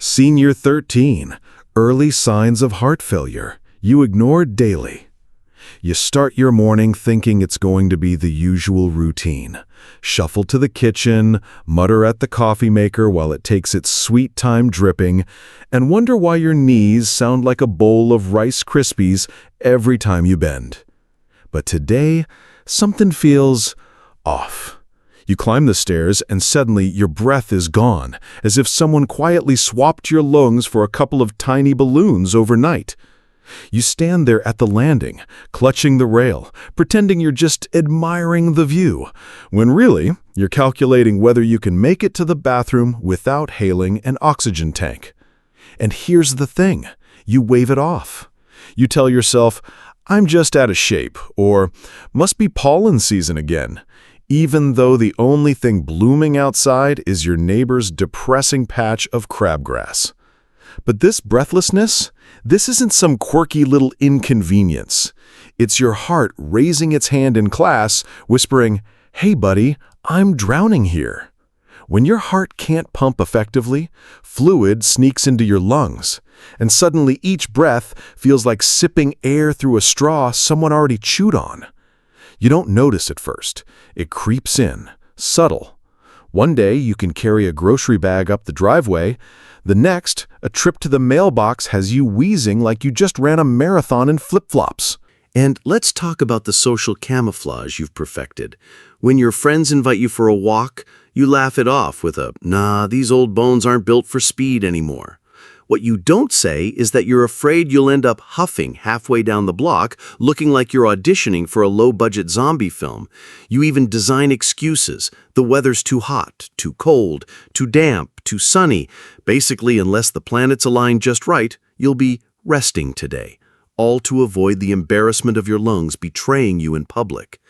Senior 13. Early signs of heart failure. You ignore daily. You start your morning thinking it's going to be the usual routine. Shuffle to the kitchen, mutter at the coffee maker while it takes its sweet time dripping, and wonder why your knees sound like a bowl of Rice Krispies every time you bend. But today, something feels off. You climb the stairs and suddenly your breath is gone, as if someone quietly swapped your lungs for a couple of tiny balloons overnight. You stand there at the landing, clutching the rail, pretending you're just admiring the view, when really, you're calculating whether you can make it to the bathroom without hailing an oxygen tank. And here's the thing, you wave it off. You tell yourself, I'm just out of shape, or must be pollen season again, even though the only thing blooming outside is your neighbor's depressing patch of crabgrass. But this breathlessness, this isn't some quirky little inconvenience. It's your heart raising its hand in class, whispering, "Hey buddy, I'm drowning here." When your heart can't pump effectively, fluid sneaks into your lungs, and suddenly each breath feels like sipping air through a straw someone already chewed on. You don't notice at first. It creeps in, subtle. One day you can carry a grocery bag up the driveway. The next, a trip to the mailbox has you wheezing like you just ran a marathon in flip-flops. And let's talk about the social camouflage you've perfected. When your friends invite you for a walk, you laugh it off with a, "Nah, these old bones aren't built for speed anymore." What you don't say is that you're afraid you'll end up huffing halfway down the block, looking like you're auditioning for a low-budget zombie film. You even design excuses. The weather's too hot, too cold, too damp, too sunny. Basically, unless the planets align just right, you'll be resting today, all to avoid the embarrassment of your lungs betraying you in public.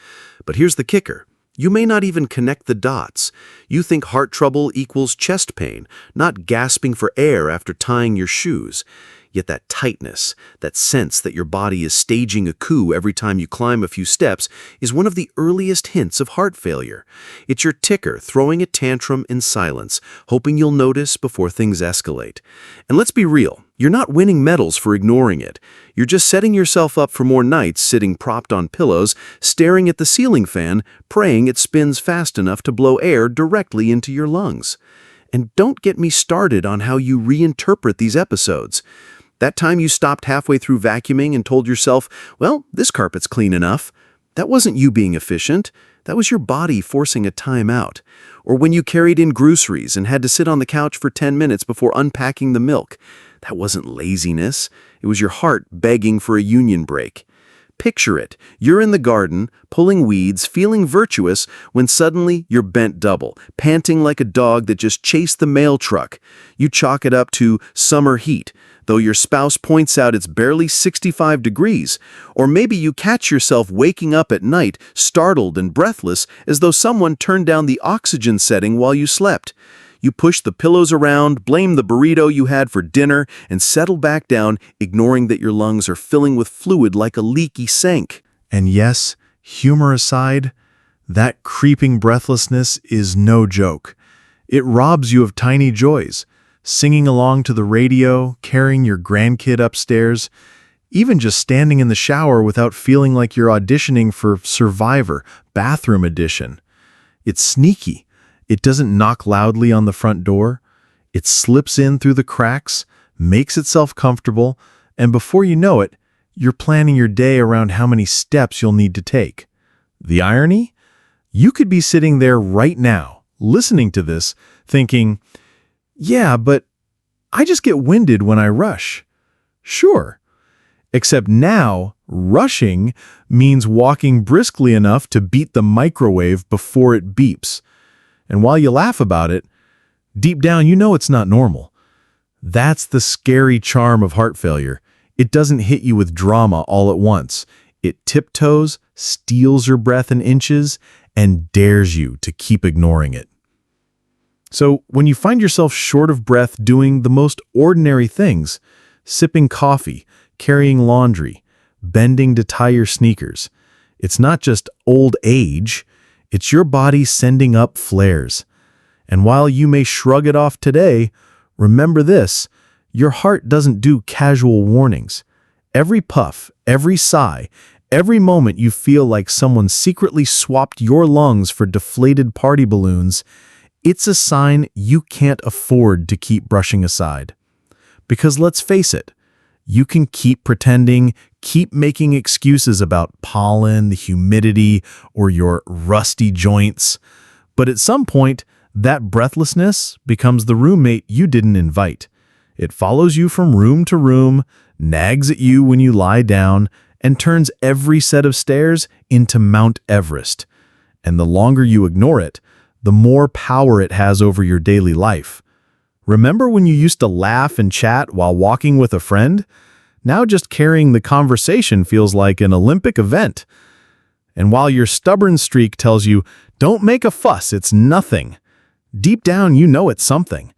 But here's the kicker. You may not even connect the dots. You think heart trouble equals chest pain, not gasping for air after tying your shoes. Yet that tightness, that sense that your body is staging a coup every time you climb a few steps, is one of the earliest hints of heart failure. It's your ticker throwing a tantrum in silence, hoping you'll notice before things escalate. And let's be real, you're not winning medals for ignoring it. You're just setting yourself up for more nights sitting propped on pillows, staring at the ceiling fan, praying it spins fast enough to blow air directly into your lungs. And don't get me started on how you reinterpret these episodes. That time you stopped halfway through vacuuming and told yourself, well, this carpet's clean enough. That wasn't you being efficient. That was your body forcing a time out. Or when you carried in groceries and had to sit on the couch for 10 minutes before unpacking the milk. That wasn't laziness. It was your heart begging for a union break. Picture it. You're in the garden, pulling weeds, feeling virtuous, when suddenly you're bent double, panting like a dog that just chased the mail truck. You chalk it up to summer heat, though your spouse points out it's barely 65 degrees. Or maybe you catch yourself waking up at night, startled and breathless, as though someone turned down the oxygen setting while you slept. You push the pillows around, blame the burrito you had for dinner, and settle back down, ignoring that your lungs are filling with fluid like a leaky sink. And yes, humor aside, that creeping breathlessness is no joke. It robs you of tiny joys. Singing along to the radio, carrying your grandkid upstairs, even just standing in the shower without feeling like you're auditioning for Survivor, Bathroom Edition. It's sneaky. It doesn't knock loudly on the front door. It slips in through the cracks, makes itself comfortable, and before you know it, you're planning your day around how many steps you'll need to take. The irony? You could be sitting there right now, listening to this, thinking, yeah, but I just get winded when I rush. Sure. Except now, rushing means walking briskly enough to beat the microwave before it beeps. And while you laugh about it, deep down you know it's not normal. That's the scary charm of heart failure. It doesn't hit you with drama all at once. It tiptoes, steals your breath in inches, and dares you to keep ignoring it. So when you find yourself short of breath doing the most ordinary things, sipping coffee, carrying laundry, bending to tie your sneakers, it's not just old age, it's your body sending up flares. And while you may shrug it off today, Remember this, your heart doesn't do casual warnings. Every puff, every sigh, every moment you feel like someone secretly swapped your lungs for deflated party balloons, it's a sign you can't afford to keep brushing aside. Because let's face it, you can keep pretending, keep making excuses about pollen, the humidity, or your rusty joints. But at some point, that breathlessness becomes the roommate you didn't invite. It follows you from room to room, nags at you when you lie down, and turns every set of stairs into Mount Everest. And the longer you ignore it, the more power it has over your daily life. Remember when you used to laugh and chat while walking with a friend? Now just carrying the conversation feels like an Olympic event. And while your stubborn streak tells you, don't make a fuss, it's nothing, deep down you know it's something.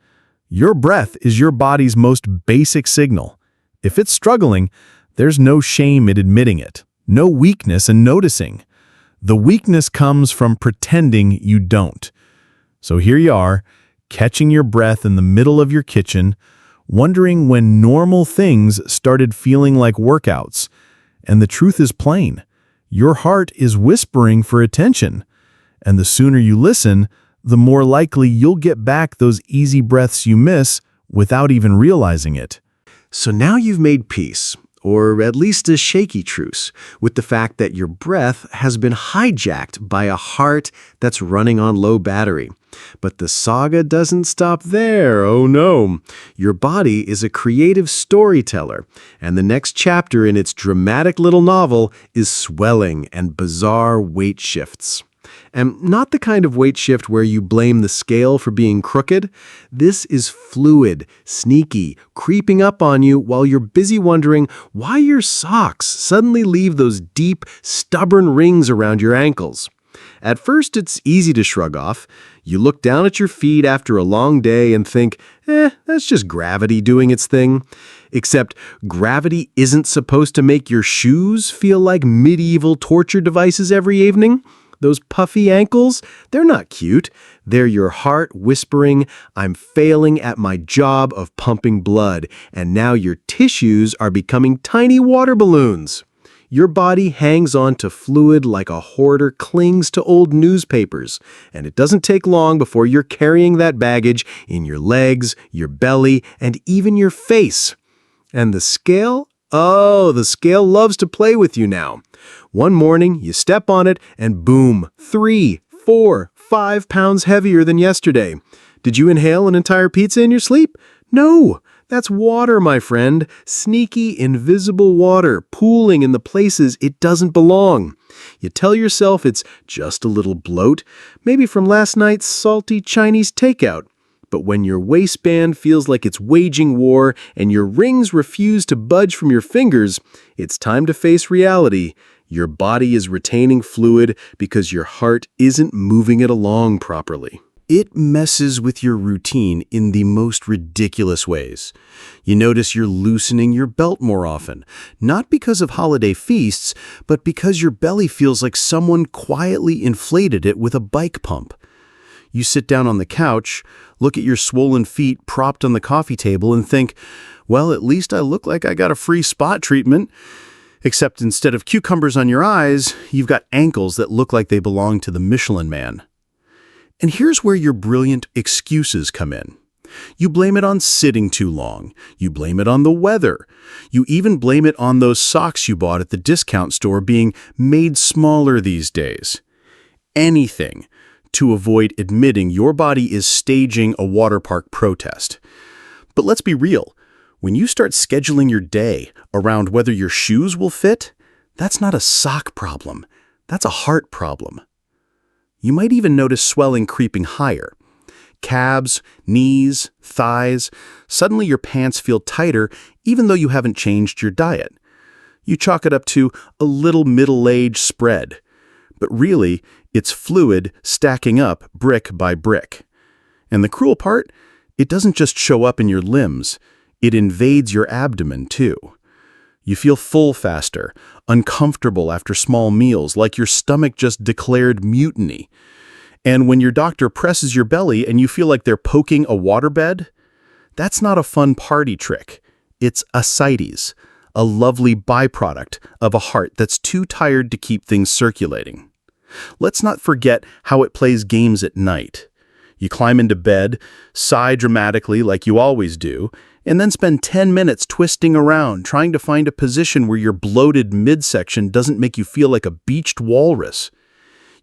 Your breath is your body's most basic signal. If it's struggling, there's no shame in admitting it, no weakness in noticing. The weakness comes from pretending you don't. So here you are, catching your breath in the middle of your kitchen, wondering when normal things started feeling like workouts. And the truth is plain. Your heart is whispering for attention. And the sooner you listen, the more likely you'll get back those easy breaths you miss without even realizing it. So now you've made peace, or at least a shaky truce, with the fact that your breath has been hijacked by a heart that's running on low battery. But the saga doesn't stop there, oh no. Your body is a creative storyteller, and the next chapter in its dramatic little novel is swelling and bizarre weight shifts. And not the kind of weight shift where you blame the scale for being crooked. This is fluid, sneaky, creeping up on you while you're busy wondering why your socks suddenly leave those deep, stubborn rings around your ankles. At first, it's easy to shrug off. You look down at your feet after a long day and think, that's just gravity doing its thing. Except gravity isn't supposed to make your shoes feel like medieval torture devices every evening. Those puffy ankles, they're not cute. They're your heart whispering, I'm failing at my job of pumping blood, and now your tissues are becoming tiny water balloons. Your body hangs on to fluid like a hoarder clings to old newspapers, and it doesn't take long before you're carrying that baggage in your legs, your belly, and even your face. And the scale? Oh, the scale loves to play with you now. One morning, you step on it, and boom, 3, 4, 5 pounds heavier than yesterday. Did you inhale an entire pizza in your sleep? No, that's water, my friend. Sneaky, invisible water pooling in the places it doesn't belong. You tell yourself it's just a little bloat, maybe from last night's salty Chinese takeout. But when your waistband feels like it's waging war and your rings refuse to budge from your fingers, it's time to face reality. Your body is retaining fluid because your heart isn't moving it along properly. It messes with your routine in the most ridiculous ways. You notice you're loosening your belt more often, not because of holiday feasts, but because your belly feels like someone quietly inflated it with a bike pump. You sit down on the couch, look at your swollen feet propped on the coffee table and think, well, at least I look like I got a free spot treatment. Except instead of cucumbers on your eyes, you've got ankles that look like they belong to the Michelin Man. And here's where your brilliant excuses come in. You blame it on sitting too long. You blame it on the weather. You even blame it on those socks you bought at the discount store being made smaller these days. Anything to avoid admitting your body is staging a water park protest. But let's be real. When you start scheduling your day around whether your shoes will fit, that's not a sock problem. That's a heart problem. You might even notice swelling creeping higher. Calves, knees, thighs. Suddenly your pants feel tighter even though you haven't changed your diet. You chalk it up to a little middle-aged spread. But really, it's fluid stacking up brick by brick. And the cruel part? It doesn't just show up in your limbs. It invades your abdomen, too. You feel full faster, uncomfortable after small meals, like your stomach just declared mutiny. And when your doctor presses your belly and you feel like they're poking a waterbed, That's not a fun party trick. It's ascites, a lovely byproduct of a heart that's too tired to keep things circulating. Let's not forget how it plays games at night. You climb into bed, sigh dramatically like you always do, and then spend 10 minutes twisting around trying to find a position where your bloated midsection doesn't make you feel like a beached walrus.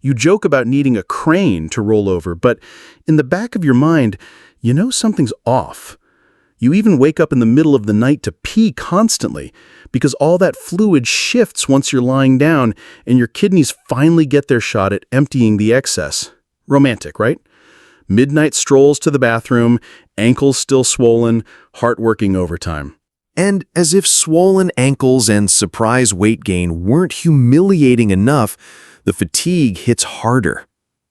You joke about needing a crane to roll over, but in the back of your mind, you know something's off. You even wake up in the middle of the night to pee constantly because all that fluid shifts once you're lying down and your kidneys finally get their shot at emptying the excess. Romantic, right? Midnight strolls to the bathroom, ankles still swollen, heart working overtime. And as if swollen ankles and surprise weight gain weren't humiliating enough, the fatigue hits harder.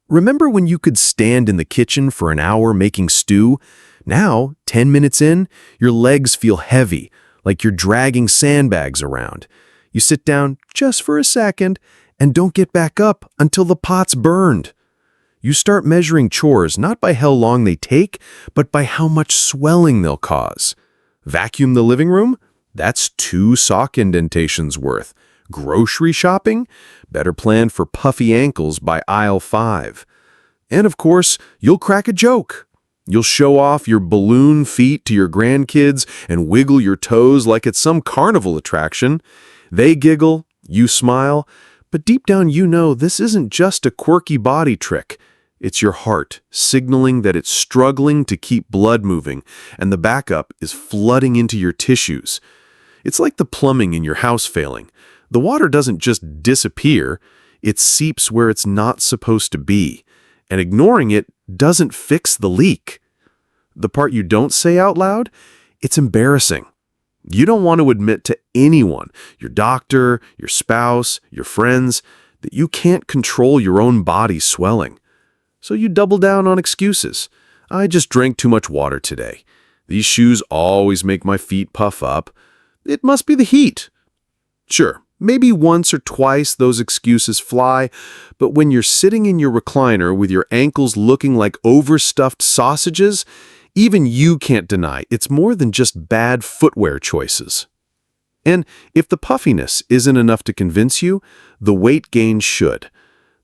Remember when you could stand in the kitchen for an hour making stew? Now, 10 minutes in, your legs feel heavy, like you're dragging sandbags around. You sit down just for a second and don't get back up until the pot's burned. You start measuring chores not by how long they take, but by how much swelling they'll cause. Vacuum the living room? That's 2 sock indentations worth. Grocery shopping? Better plan for puffy ankles by aisle 5. And of course, you'll crack a joke. You'll show off your balloon feet to your grandkids and wiggle your toes like it's some carnival attraction. They giggle, you smile, but deep down you know this isn't just a quirky body trick. It's your heart signaling that it's struggling to keep blood moving, and the backup is flooding into your tissues. It's like the plumbing in your house failing. The water doesn't just disappear, it seeps where it's not supposed to be, and ignoring it doesn't fix the leak. The part you don't say out loud, it's embarrassing. You don't want to admit to anyone, your doctor, your spouse, your friends, that you can't control your own body swelling. So you double down on excuses. I just drank too much water today. These shoes always make my feet puff up. It must be the heat. Sure, maybe once or twice those excuses fly, but when you're sitting in your recliner with your ankles looking like overstuffed sausages, even you can't deny it's more than just bad footwear choices. And if the puffiness isn't enough to convince you, the weight gain should.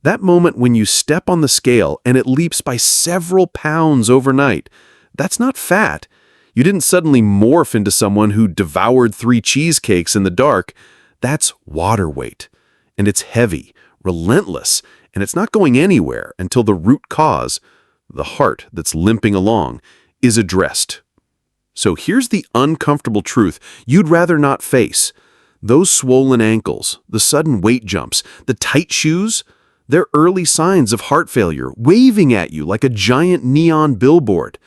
That moment when you step on the scale and it leaps by several pounds overnight, that's not fat. You didn't suddenly morph into someone who devoured 3 cheesecakes in the dark. That's water weight. And it's heavy, relentless, and it's not going anywhere until the root cause, the heart that's limping along, is addressed. So here's the uncomfortable truth you'd rather not face. Those swollen ankles, the sudden weight jumps, the tight shoes, they're early signs of heart failure, waving at you like a giant neon billboard.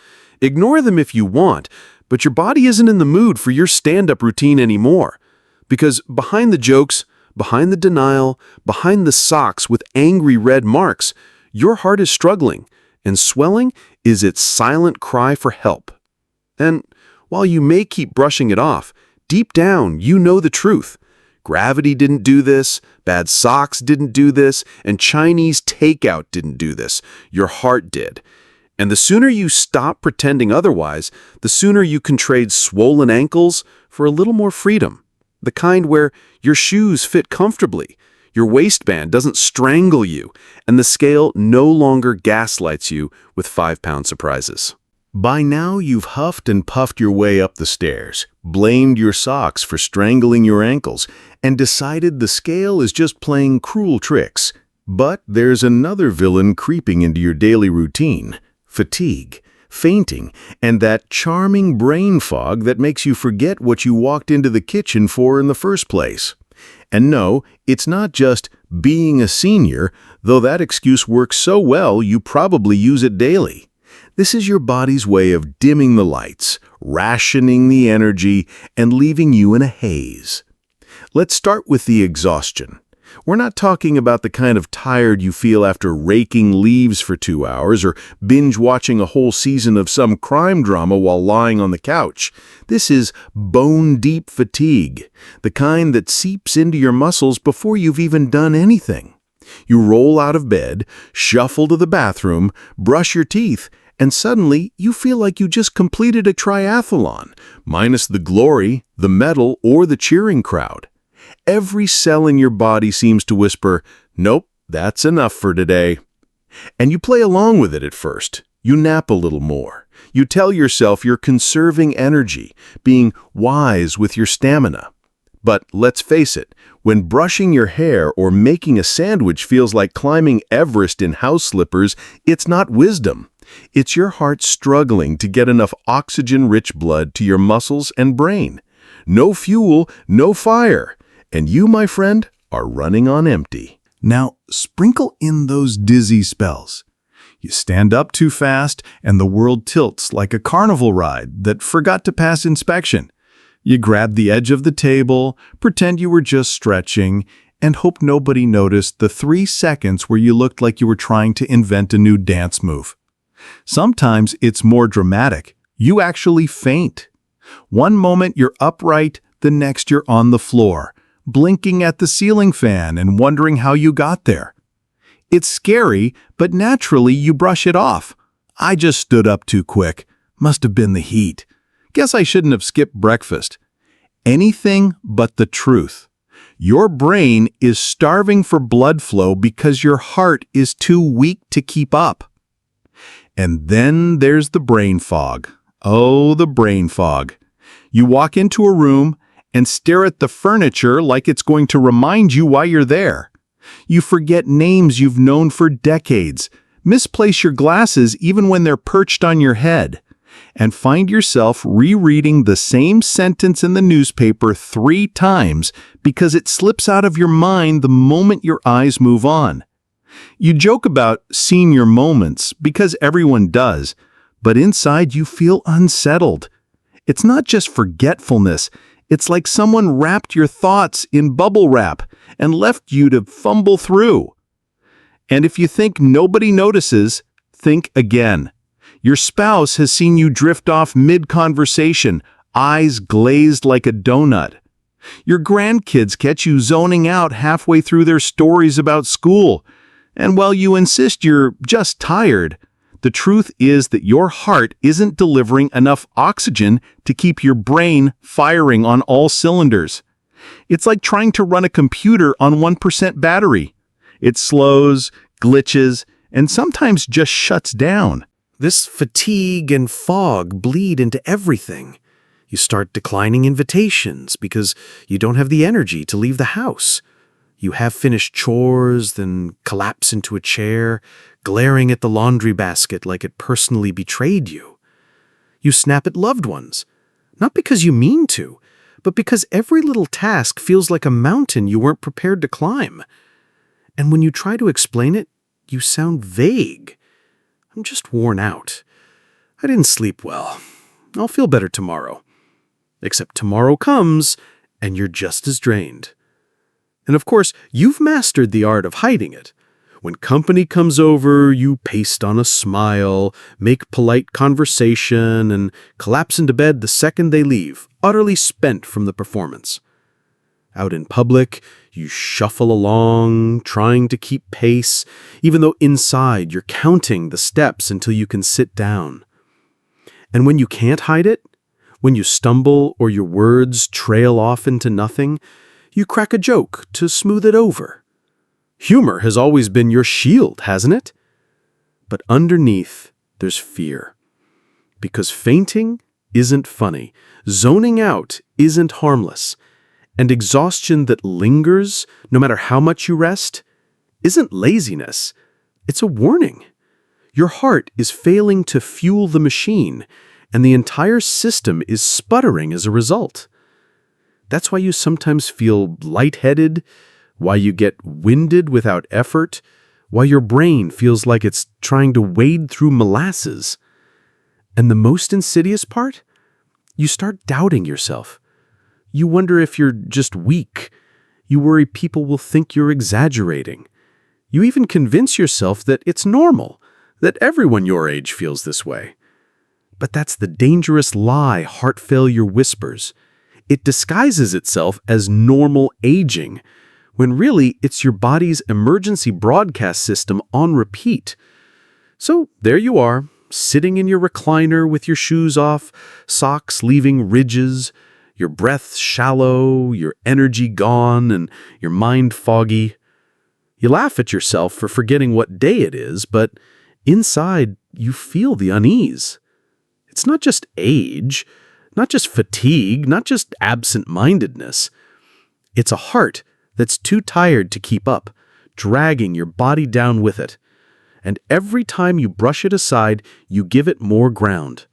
Ignore them if you want, but your body isn't in the mood for your stand-up routine anymore. Because behind the jokes, behind the denial, behind the socks with angry red marks, your heart is struggling, and swelling is its silent cry for help. And while you may keep brushing it off, deep down you know the truth. Gravity didn't do this, bad socks didn't do this, and Chinese takeout didn't do this. Your heart did. And the sooner you stop pretending otherwise, the sooner you can trade swollen ankles for a little more freedom. The kind where your shoes fit comfortably, your waistband doesn't strangle you, and the scale no longer gaslights you with 5-pound surprises. By now, you've huffed and puffed your way up the stairs, blamed your socks for strangling your ankles, and decided the scale is just playing cruel tricks. But there's another villain creeping into your daily routine: fatigue, fainting, and that charming brain fog that makes you forget what you walked into the kitchen for in the first place. And no, it's not just being a senior, though that excuse works so well you probably use it daily. This is your body's way of dimming the lights, rationing the energy, and leaving you in a haze. Let's start with the exhaustion. We're not talking about the kind of tired you feel after raking leaves for 2 hours or binge-watching a whole season of some crime drama while lying on the couch. This is bone-deep fatigue, the kind that seeps into your muscles before you've even done anything. You roll out of bed, shuffle to the bathroom, brush your teeth, and suddenly you feel like you just completed a triathlon, minus the glory, the medal, or the cheering crowd. Every cell in your body seems to whisper, "Nope, that's enough for today." And you play along with it at first. You nap a little more. You tell yourself you're conserving energy, being wise with your stamina. But let's face it, when brushing your hair or making a sandwich feels like climbing Everest in house slippers, it's not wisdom. It's your heart struggling to get enough oxygen-rich blood to your muscles and brain. No fuel, no fire. And you, my friend, are running on empty. Now, sprinkle in those dizzy spells. You stand up too fast, and the world tilts like a carnival ride that forgot to pass inspection. You grab the edge of the table, pretend you were just stretching, and hope nobody noticed the 3 seconds where you looked like you were trying to invent a new dance move. Sometimes it's more dramatic. You actually faint. One moment you're upright, the next you're on the floor, blinking at the ceiling fan and wondering how you got there. It's scary, but naturally you brush it off. I just stood up too quick. Must have been the heat. Guess I shouldn't have skipped breakfast. Anything but the truth. Your brain is starving for blood flow because your heart is too weak to keep up. And then there's the brain fog. Oh, the brain fog. You walk into a room and stare at the furniture like it's going to remind you why you're there. You forget names you've known for decades, misplace your glasses even when they're perched on your head, and find yourself rereading the same sentence in the newspaper 3 times because it slips out of your mind the moment your eyes move on. You joke about senior moments because everyone does, but inside you feel unsettled. It's not just forgetfulness. It's like someone wrapped your thoughts in bubble wrap and left you to fumble through. And if you think nobody notices, think again. Your spouse has seen you drift off mid-conversation, eyes glazed like a donut. Your grandkids catch you zoning out halfway through their stories about school. And while you insist you're just tired, the truth is that your heart isn't delivering enough oxygen to keep your brain firing on all cylinders. It's like trying to run a computer on 1% battery. It slows, glitches, and sometimes just shuts down. This fatigue and fog bleed into everything. You start declining invitations because you don't have the energy to leave the house. You have finished chores, then collapse into a chair, glaring at the laundry basket like it personally betrayed you. You snap at loved ones, not because you mean to, but because every little task feels like a mountain you weren't prepared to climb. And when you try to explain it, you sound vague. I'm just worn out. I didn't sleep well. I'll feel better tomorrow. Except tomorrow comes, and you're just as drained. And of course, you've mastered the art of hiding it. When company comes over, you paste on a smile, make polite conversation, and collapse into bed the second they leave, utterly spent from the performance. Out in public, you shuffle along, trying to keep pace, even though inside you're counting the steps until you can sit down. And when you can't hide it, when you stumble or your words trail off into nothing, you crack a joke to smooth it over. Humor has always been your shield, hasn't it? But underneath, there's fear. Because fainting isn't funny, zoning out isn't harmless, and exhaustion that lingers, no matter how much you rest, isn't laziness. It's a warning. Your heart is failing to fuel the machine, and the entire system is sputtering as a result. That's why you sometimes feel lightheaded, why you get winded without effort, why your brain feels like it's trying to wade through molasses. And the most insidious part? You start doubting yourself. You wonder if you're just weak. You worry people will think you're exaggerating. You even convince yourself that it's normal, that everyone your age feels this way. But that's the dangerous lie heart failure whispers. It disguises itself as normal aging, when really it's your body's emergency broadcast system on repeat. So there you are, sitting in your recliner with your shoes off, socks leaving ridges, your breath shallow, your energy gone, and your mind foggy. You laugh at yourself for forgetting what day it is, but inside you feel the unease. It's not just age, not just fatigue, not just absent-mindedness. It's a heart that's too tired to keep up, dragging your body down with it. And every time you brush it aside, you give it more ground.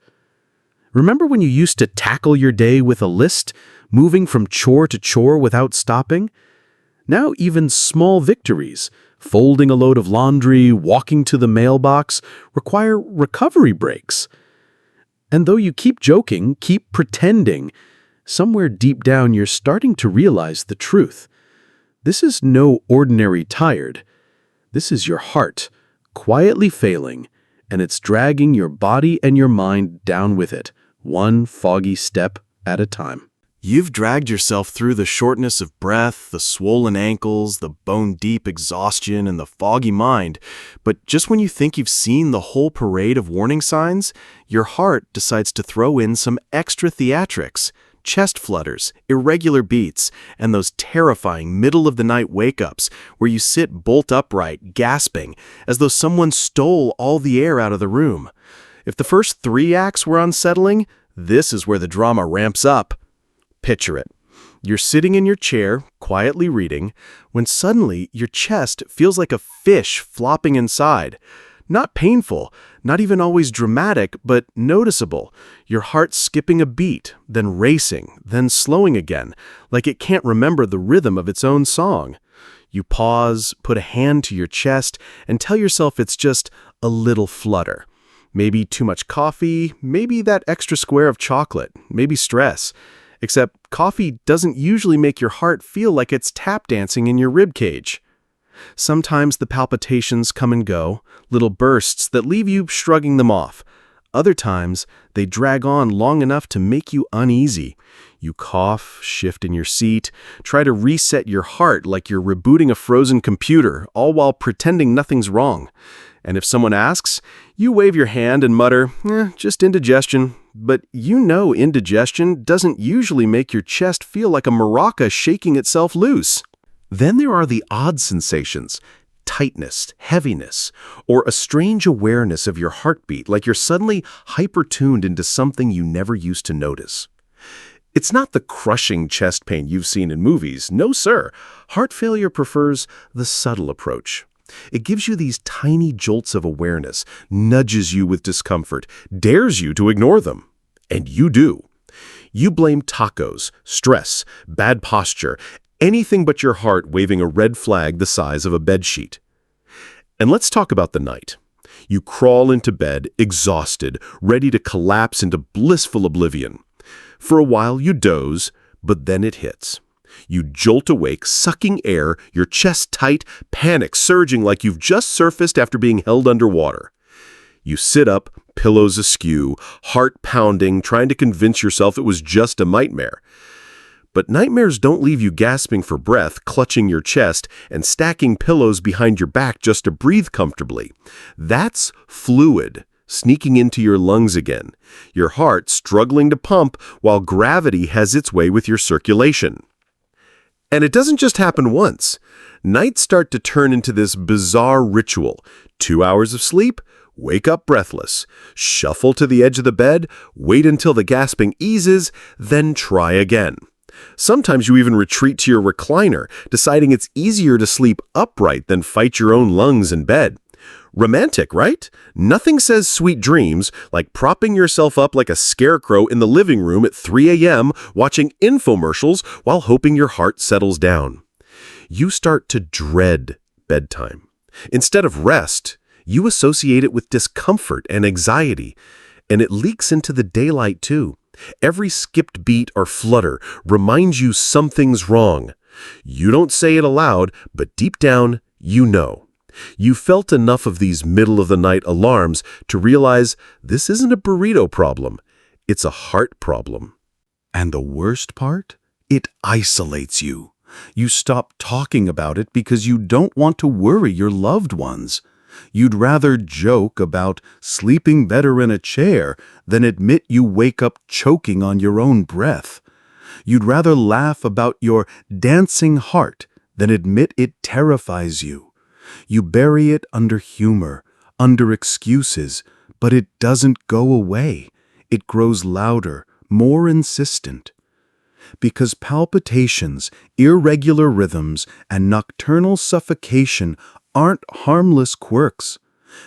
Remember when you used to tackle your day with a list, moving from chore to chore without stopping? Now even small victories, folding a load of laundry, walking to the mailbox, require recovery breaks. And though you keep joking, keep pretending, somewhere deep down you're starting to realize the truth. This is no ordinary tired. This is your heart, quietly failing, and it's dragging your body and your mind down with it, one foggy step at a time. You've dragged yourself through the shortness of breath, the swollen ankles, the bone-deep exhaustion, and the foggy mind, but just when you think you've seen the whole parade of warning signs, your heart decides to throw in some extra theatrics, chest flutters, irregular beats, and those terrifying middle-of-the-night wake-ups where you sit bolt upright, gasping, as though someone stole all the air out of the room. If the first 3 acts were unsettling, this is where the drama ramps up. Picture it. You're sitting in your chair, quietly reading, when suddenly your chest feels like a fish flopping inside. Not painful, not even always dramatic, but noticeable. Your heart skipping a beat, then racing, then slowing again, like it can't remember the rhythm of its own song. You pause, put a hand to your chest, and tell yourself it's just a little flutter. Maybe too much coffee, maybe that extra square of chocolate, maybe stress. Except coffee doesn't usually make your heart feel like it's tap dancing in your rib cage. Sometimes the palpitations come and go, little bursts that leave you shrugging them off. Other times, they drag on long enough to make you uneasy. You cough, shift in your seat, try to reset your heart like you're rebooting a frozen computer, all while pretending nothing's wrong. And if someone asks, you wave your hand and mutter, just indigestion. But you know indigestion doesn't usually make your chest feel like a maraca shaking itself loose. Then there are the odd sensations, tightness, heaviness, or a strange awareness of your heartbeat, like you're suddenly hyper-tuned into something you never used to notice. It's not the crushing chest pain you've seen in movies. No, sir. Heart failure prefers the subtle approach. It gives you these tiny jolts of awareness, nudges you with discomfort, dares you to ignore them. And you do. You blame tacos, stress, bad posture, anything but your heart waving a red flag the size of a bedsheet. And let's talk about the night. You crawl into bed, exhausted, ready to collapse into blissful oblivion. For a while you doze, but then it hits. You jolt awake, sucking air, your chest tight, panic surging like you've just surfaced after being held underwater. You sit up, pillows askew, heart pounding, trying to convince yourself it was just a nightmare. But nightmares don't leave you gasping for breath, clutching your chest, and stacking pillows behind your back just to breathe comfortably. That's fluid, sneaking into your lungs again, your heart struggling to pump while gravity has its way with your circulation. And it doesn't just happen once. Nights start to turn into this bizarre ritual. 2 hours of sleep, wake up breathless, shuffle to the edge of the bed, wait until the gasping eases, then try again. Sometimes you even retreat to your recliner, deciding it's easier to sleep upright than fight your own lungs in bed. Romantic, right? Nothing says sweet dreams like propping yourself up like a scarecrow in the living room at 3 a.m. watching infomercials while hoping your heart settles down. You start to dread bedtime. Instead of rest, you associate it with discomfort and anxiety, and it leaks into the daylight too. Every skipped beat or flutter reminds you something's wrong. You don't say it aloud, but deep down, you know. You felt enough of these middle-of-the-night alarms to realize this isn't a burrito problem. It's a heart problem. And the worst part? It isolates you. You stop talking about it because you don't want to worry your loved ones. You'd rather joke about sleeping better in a chair than admit you wake up choking on your own breath. You'd rather laugh about your dancing heart than admit it terrifies you. You bury it under humor, under excuses, but it doesn't go away. It grows louder, more insistent. Because palpitations, irregular rhythms, and nocturnal suffocation aren't harmless quirks.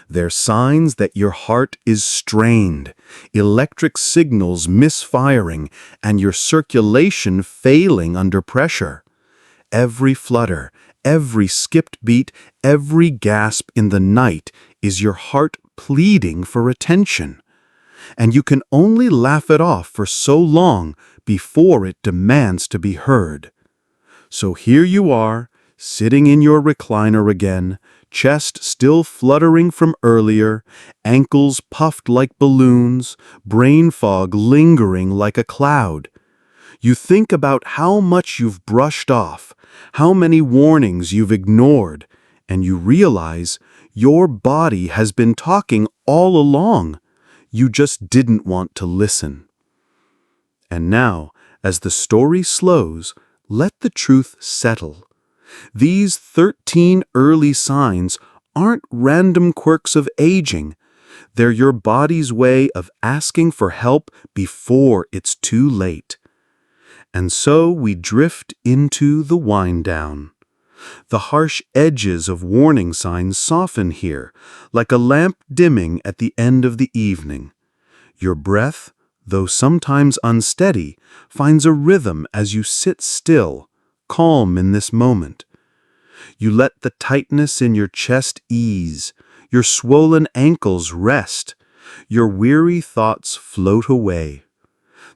They're signs that your heart is strained, electric signals misfiring, and your circulation failing under pressure. Every flutter, every skipped beat, every gasp in the night is your heart pleading for attention. And you can only laugh it off for so long before it demands to be heard. So here you are, sitting in your recliner again, chest still fluttering from earlier, ankles puffed like balloons, brain fog lingering like a cloud. You think about how much you've brushed off, how many warnings you've ignored, and you realize your body has been talking all along. You just didn't want to listen. And now, as the story slows, let the truth settle. These 13 early signs aren't random quirks of aging. They're your body's way of asking for help before it's too late. And so we drift into the wind down. The harsh edges of warning signs soften here, like a lamp dimming at the end of the evening. Your breath, though sometimes unsteady, finds a rhythm as you sit still, calm in this moment. You let the tightness in your chest ease, your swollen ankles rest, your weary thoughts float away.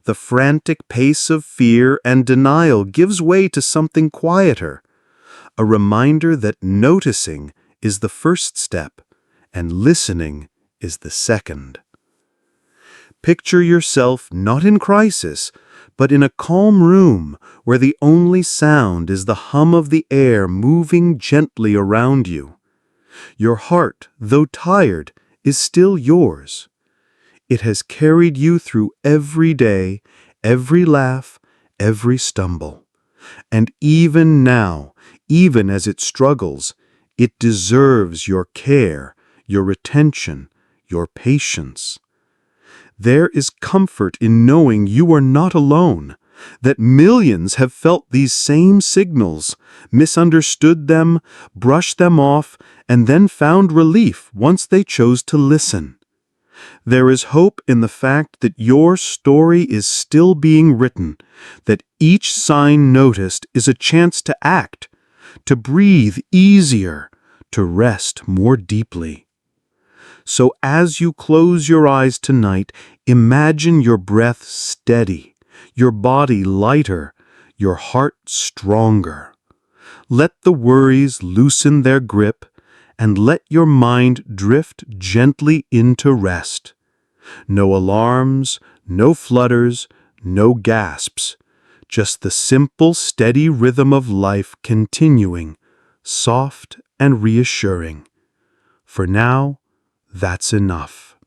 The frantic pace of fear and denial gives way to something quieter, a reminder that noticing is the first step and listening is the second. Picture yourself not in crisis, but in a calm room where the only sound is the hum of the air moving gently around you. Your heart, though tired, is still yours. It has carried you through every day, every laugh, every stumble. And even now, even as it struggles, it deserves your care, your attention, your patience. There is comfort in knowing you are not alone, that millions have felt these same signals, misunderstood them, brushed them off, and then found relief once they chose to listen. There is hope in the fact that your story is still being written, that each sign noticed is a chance to act, to breathe easier, to rest more deeply. So as you close your eyes tonight, imagine your breath steady, your body lighter, your heart stronger. Let the worries loosen their grip, and let your mind drift gently into rest. No alarms, no flutters, no gasps, just the simple, steady rhythm of life continuing, soft and reassuring. For now, that's enough.